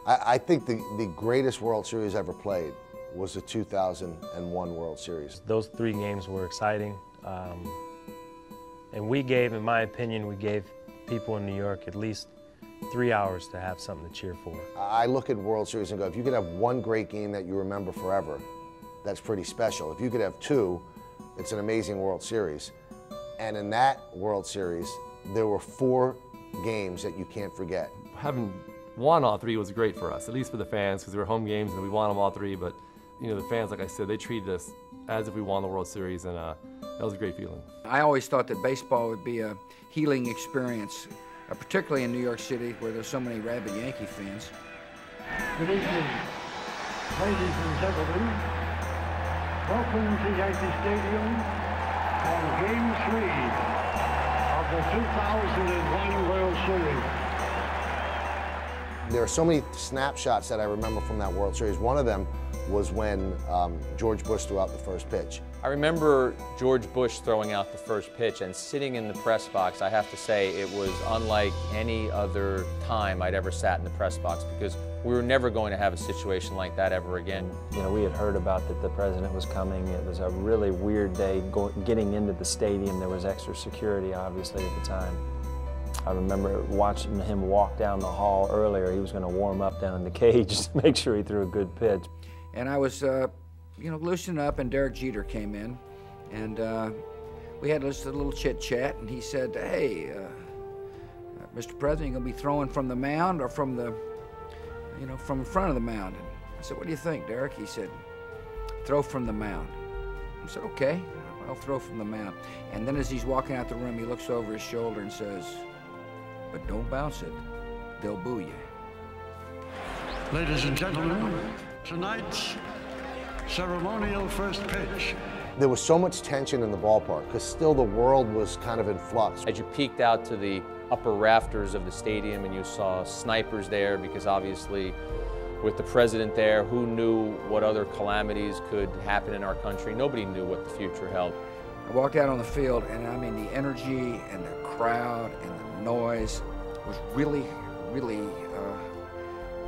I think the greatest World Series ever played was the 2001 World Series. Those 3 games were exciting. And we gave, in my opinion, we gave people in New York at least 3 hours to have something to cheer for. I look at World Series and go, if you could have one great game that you remember forever, that's pretty special. If you could have 2, it's an amazing World Series. And in that World Series, there were 4 games that you can't forget. Having won all 3 was great for us, at least for the fans, because they were home games and we won them all 3. But you know, the fans, like I said, they treated us as if we won the World Series, and that was a great feeling. I always thought that baseball would be a healing experience, particularly in New York City, where there's so many rabid Yankee fans. Good evening, ladies and gentlemen. Welcome to Yankee Stadium for Game 3 of the 2001 World Series. There are so many snapshots that I remember from that World Series. One of them was when George Bush threw out the first pitch. I remember George Bush throwing out the first pitch, and sitting in the press box, I have to say it was unlike any other time I'd ever sat in the press box, because we were never going to have a situation like that ever again. You know, we had heard about that the president was coming. It was a really weird day getting into the stadium. There was extra security, obviously, at the time. I remember watching him walk down the hall earlier. He was going to warm up down in the cage to make sure he threw a good pitch. And I was, you know, loosening up, and Derek Jeter came in, and we had just a little chit-chat, and he said, "Hey, Mr. President, you gonna be throwing from the mound or from the, you know, from in front of the mound?" And I said, "What do you think, Derek?" He said, "Throw from the mound." I said, "Okay, I'll throw from the mound." And then as he's walking out the room, he looks over his shoulder and says, "But don't bounce it, they'll boo you." Ladies and gentlemen, tonight's ceremonial first pitch. There was so much tension in the ballpark because still the world was kind of in flux. As you peeked out to the upper rafters of the stadium and you saw snipers there, because obviously with the president there, who knew what other calamities could happen in our country? Nobody knew what the future held. I walked out on the field, and I mean, the energy and the crowd and the noise was really, really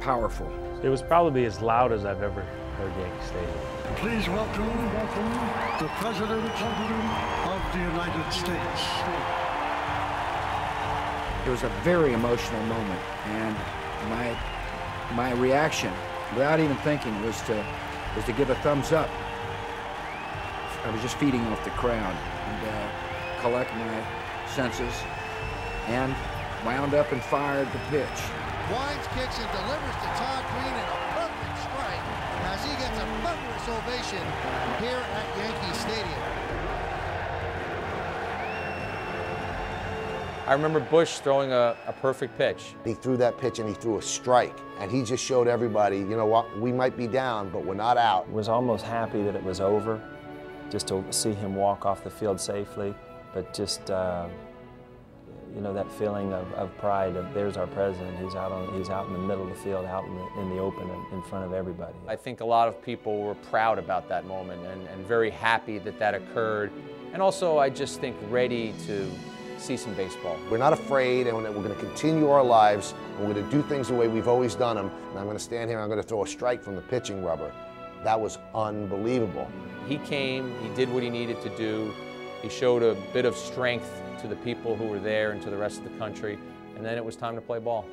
powerful. It was probably as loud as I've ever heard Yankee Stadium. Please welcome the President of the United States. It was a very emotional moment, and my reaction, without even thinking, was to give a thumbs up. I was just feeding off the crowd and collect my senses, and wound up and fired the pitch. Wines kicks and delivers to Todd Green in a perfect strike as he gets a thunderous ovation here at Yankee Stadium. I remember Bush throwing a perfect pitch. He threw that pitch and he threw a strike, and he just showed everybody, you know what, we might be down, but we're not out. I was almost happy that it was over, just to see him walk off the field safely, but just you know, that feeling of pride of there's our president. He's out in the middle of the field, out in the open, in front of everybody. I think a lot of people were proud about that moment and very happy that that occurred, and also I just think ready to see some baseball. We're not afraid, and we're going to continue our lives, and we're going to do things the way we've always done them, and I'm going to stand here and I'm going to throw a strike from the pitching rubber. That was unbelievable. He came, he did what he needed to do, he showed a bit of strength to the people who were there and to the rest of the country, and then it was time to play ball.